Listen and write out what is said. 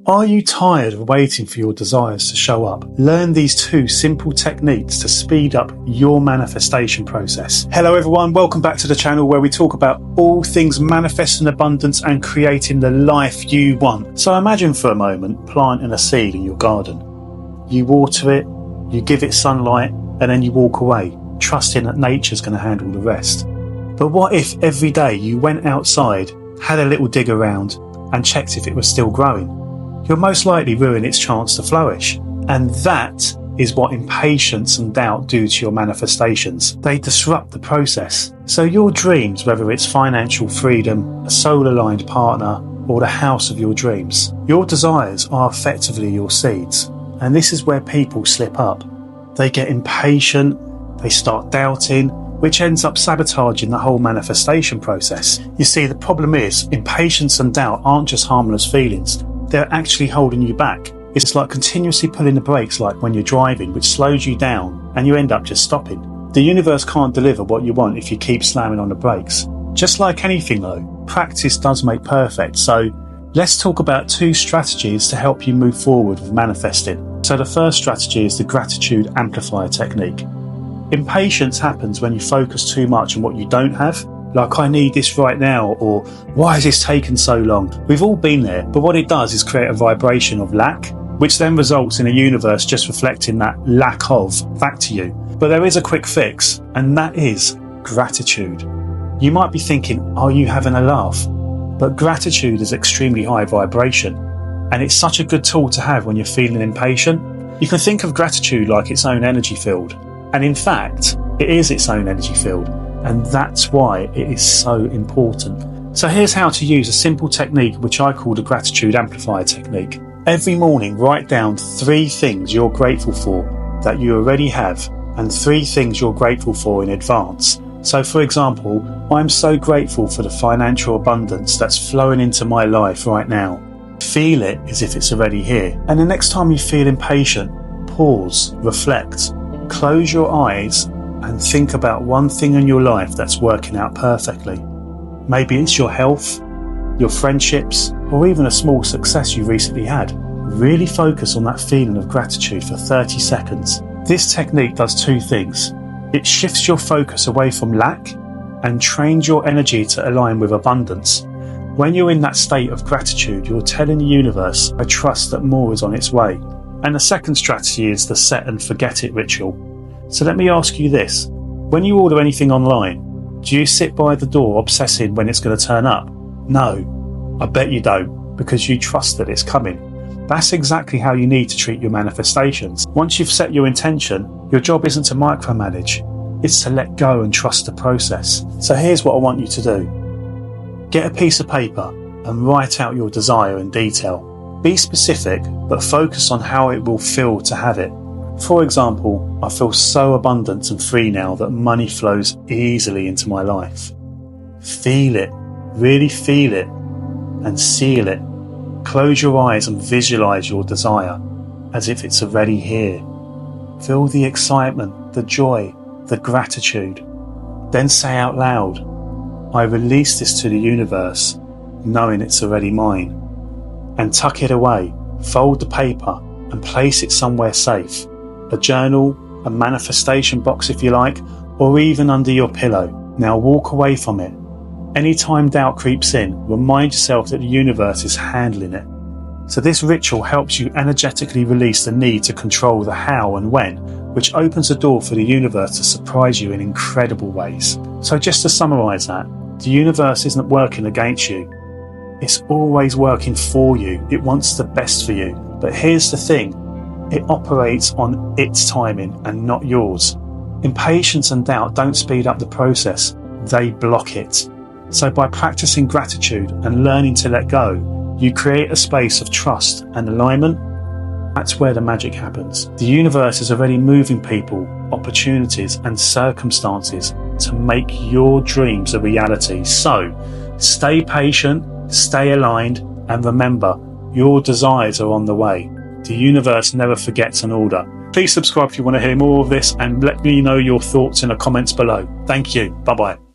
Are you tired of waiting for your desires to show up? Learn these 2 simple techniques to speed up your manifestation process. Hello everyone, welcome back to the channel where we talk about all things manifesting abundance and creating the life you want. So imagine for a moment planting a seed in your garden. You water it, you give it sunlight, and then you walk away, trusting that nature's going to handle the rest. But what if every day you went outside, had a little dig around, and checked if it was still growing? You'll most likely ruin its chance to flourish. And that is what impatience and doubt do to your manifestations. They disrupt the process. So your dreams, whether it's financial freedom, a soul-aligned partner, or the house of your dreams, your desires are effectively your seeds. And this is where people slip up. They get impatient, they start doubting, which ends up sabotaging the whole manifestation process. You see, the problem is, impatience and doubt aren't just harmless feelings. They're actually holding you back. It's like continuously pulling the brakes, like when you're driving, which slows you down and you end up just stopping. The universe can't deliver what you want if you keep slamming on the brakes. Just like anything though, practice does make perfect. So let's talk about 2 strategies to help you move forward with manifesting. So the first strategy is the gratitude amplifier technique. Impatience happens when you focus too much on what you don't have. Like, I need this right now, or why is this taking so long? We've all been there, but what it does is create a vibration of lack, which then results in a universe just reflecting that lack of back to you. But there is a quick fix, and that is gratitude. You might be thinking, are you having a laugh? But gratitude is extremely high vibration, and it's such a good tool to have when you're feeling impatient. You can think of gratitude like its own energy field, and in fact, it is its own energy field. And that's why it is so important. So here's how to use a simple technique which I call the gratitude amplifier technique. Every morning write down 3 things you're grateful for that you already have, and 3 things you're grateful for in advance. So for example, I'm so grateful for the financial abundance that's flowing into my life right now. Feel it as if it's already here. And the next time you feel impatient, pause, reflect, close your eyes and think about one thing in your life that's working out perfectly. Maybe it's your health, your friendships, or even a small success you recently had. Really focus on that feeling of gratitude for 30 seconds. This technique does 2 things. It shifts your focus away from lack and trains your energy to align with abundance. When you're in that state of gratitude, you're telling the universe, I trust that more is on its way. And the second strategy is the set and forget it ritual. So let me ask you this, when you order anything online, do you sit by the door obsessing when it's going to turn up? No, I bet you don't, because you trust that it's coming. That's exactly how you need to treat your manifestations. Once you've set your intention, your job isn't to micromanage, it's to let go and trust the process. So here's what I want you to do. Get a piece of paper and write out your desire in detail. Be specific, but focus on how it will feel to have it. For example, I feel so abundant and free now that money flows easily into my life. Feel it, really feel it, and seal it. Close your eyes and visualize your desire as if it's already here. Feel the excitement, the joy, the gratitude. Then say out loud, I release this to the universe, knowing it's already mine. And tuck it away, fold the paper, and place it somewhere safe. A journal, a manifestation box if you like, or even under your pillow. Now walk away from it. Anytime doubt creeps in, remind yourself that the universe is handling it. So this ritual helps you energetically release the need to control the how and when, which opens the door for the universe to surprise you in incredible ways. So just to summarise that, the universe isn't working against you. It's always working for you. It wants the best for you. But here's the thing. It operates on its timing and not yours. Impatience and doubt don't speed up the process, they block it. So by practicing gratitude and learning to let go, you create a space of trust and alignment. That's where the magic happens. The universe is already moving people, opportunities and circumstances to make your dreams a reality. So stay patient, stay aligned, and remember, your desires are on the way. The universe never forgets an order. Please subscribe if you want to hear more of this and let me know your thoughts in the comments below. Thank you. Bye-bye.